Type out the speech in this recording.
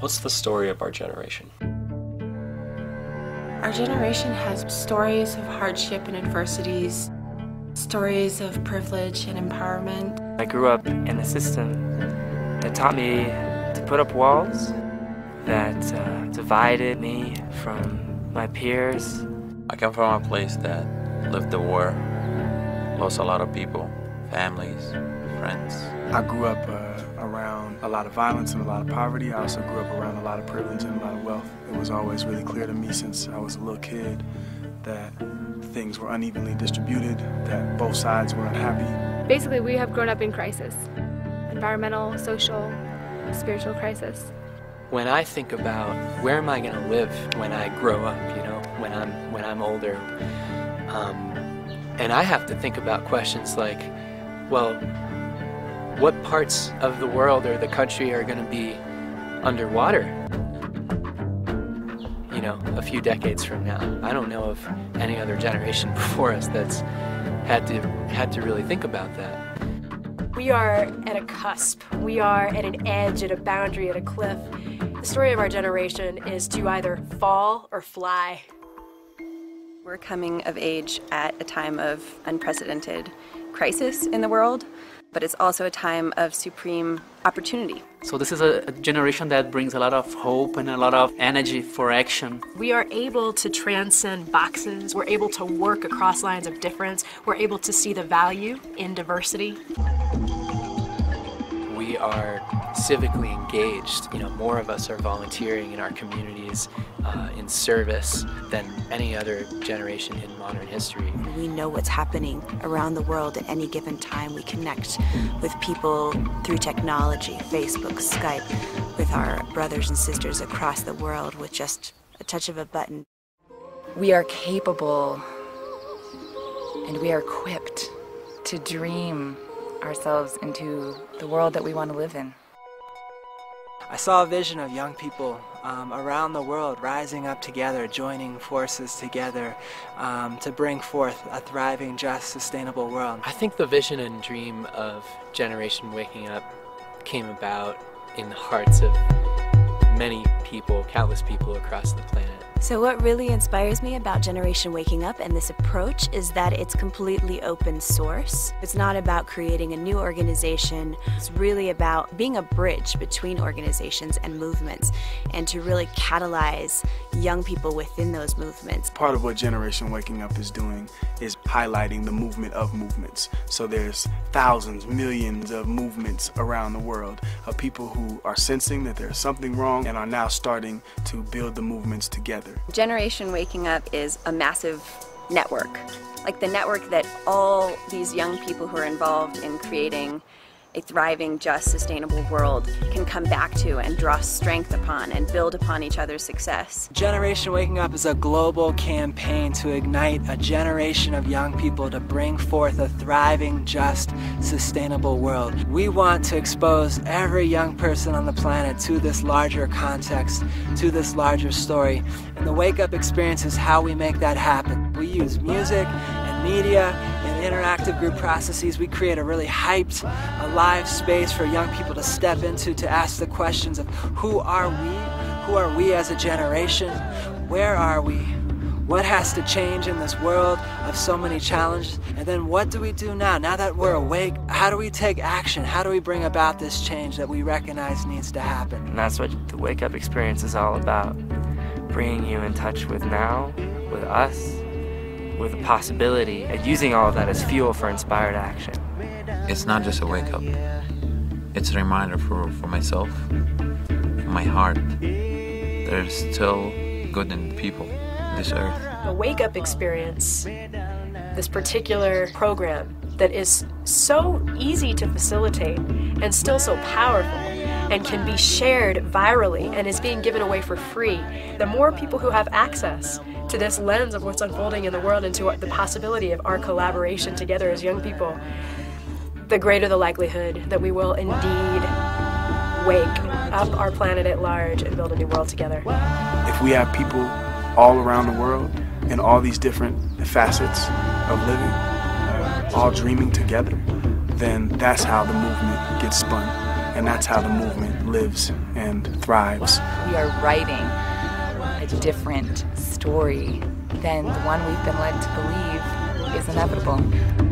What's the story of our generation? Our generation has stories of hardship and adversities, stories of privilege and empowerment. I grew up in a system that taught me to put up walls, that divided me from my peers. I come from a place that lived the war, lost a lot of people, families, friends. I grew up around a lot of violence and a lot of poverty. I also grew up around a lot of privilege and a lot of wealth. It was always really clear to me since I was a little kid that things were unevenly distributed, that both sides were unhappy. Basically, we have grown up in crisis. Environmental, social, spiritual crisis. When I think about where am I going to live when I grow up, you know, when I'm older, and I have to think about questions like, well, what parts of the world or the country are going to be underwater, you know, a few decades from now? I don't know of any other generation before us that's had to really think about that. We are at a cusp. We are at an edge, at a boundary, at a cliff. The story of our generation is to either fall or fly. We're coming of age at a time of unprecedented crisis in the world, but it's also a time of supreme opportunity. So this is a generation that brings a lot of hope and a lot of energy for action. We are able to transcend boxes. We're able to work across lines of difference. We're able to see the value in diversity. We are civically engaged. You know, more of us are volunteering in our communities in service than any other generation in modern history. We know what's happening around the world at any given time. We connect with people through technology, Facebook, Skype, with our brothers and sisters across the world with just a touch of a button. We are capable and we are equipped to dream ourselves into the world that we want to live in. I saw a vision of young people around the world rising up together, joining forces together to bring forth a thriving, just, sustainable world. I think the vision and dream of Generation Waking Up came about in the hearts of many people, countless people across the planet. So what really inspires me about Generation Waking Up and this approach is that it's completely open source. It's not about creating a new organization. It's really about being a bridge between organizations and movements and to really catalyze young people within those movements. Part of what Generation Waking Up is doing is highlighting the movement of movements. So there's thousands, millions of movements around the world of people who are sensing that there's something wrong and are now starting to build the movements together. Generation Waking Up is a massive network, like the network that all these young people who are involved in creating a thriving, just, sustainable world can come back to and draw strength upon and build upon each other's success. Generation Waking Up is a global campaign to ignite a generation of young people to bring forth a thriving, just, sustainable world. We want to expose every young person on the planet to this larger context, to this larger story, and the Wake Up experience is how we make that happen. We use music and media and interactive group processes. We create a really hyped, alive space for young people to step into, to ask the questions of who are we? Who are we as a generation? Where are we? What has to change in this world of so many challenges? And then what do we do now? Now that we're awake, how do we take action? How do we bring about this change that we recognize needs to happen? And that's what the Wake Up experience is all about. Bringing you in touch with now, with us, with the possibility, and using all of that as fuel for inspired action. It's not just a wake up. It's a reminder for myself, for my heart. There's still good in people, this earth. The Wake Up experience, this particular program that is so easy to facilitate and still so powerful and can be shared virally and is being given away for free. The more people who have access to this lens of what's unfolding in the world and to the possibility of our collaboration together as young people, the greater the likelihood that we will indeed wake up our planet at large and build a new world together. If we have people all around the world in all these different facets of living, all dreaming together, then that's how the movement gets spun, and that's how the movement lives and thrives. We are writing a different story than the one we've been led to believe is inevitable.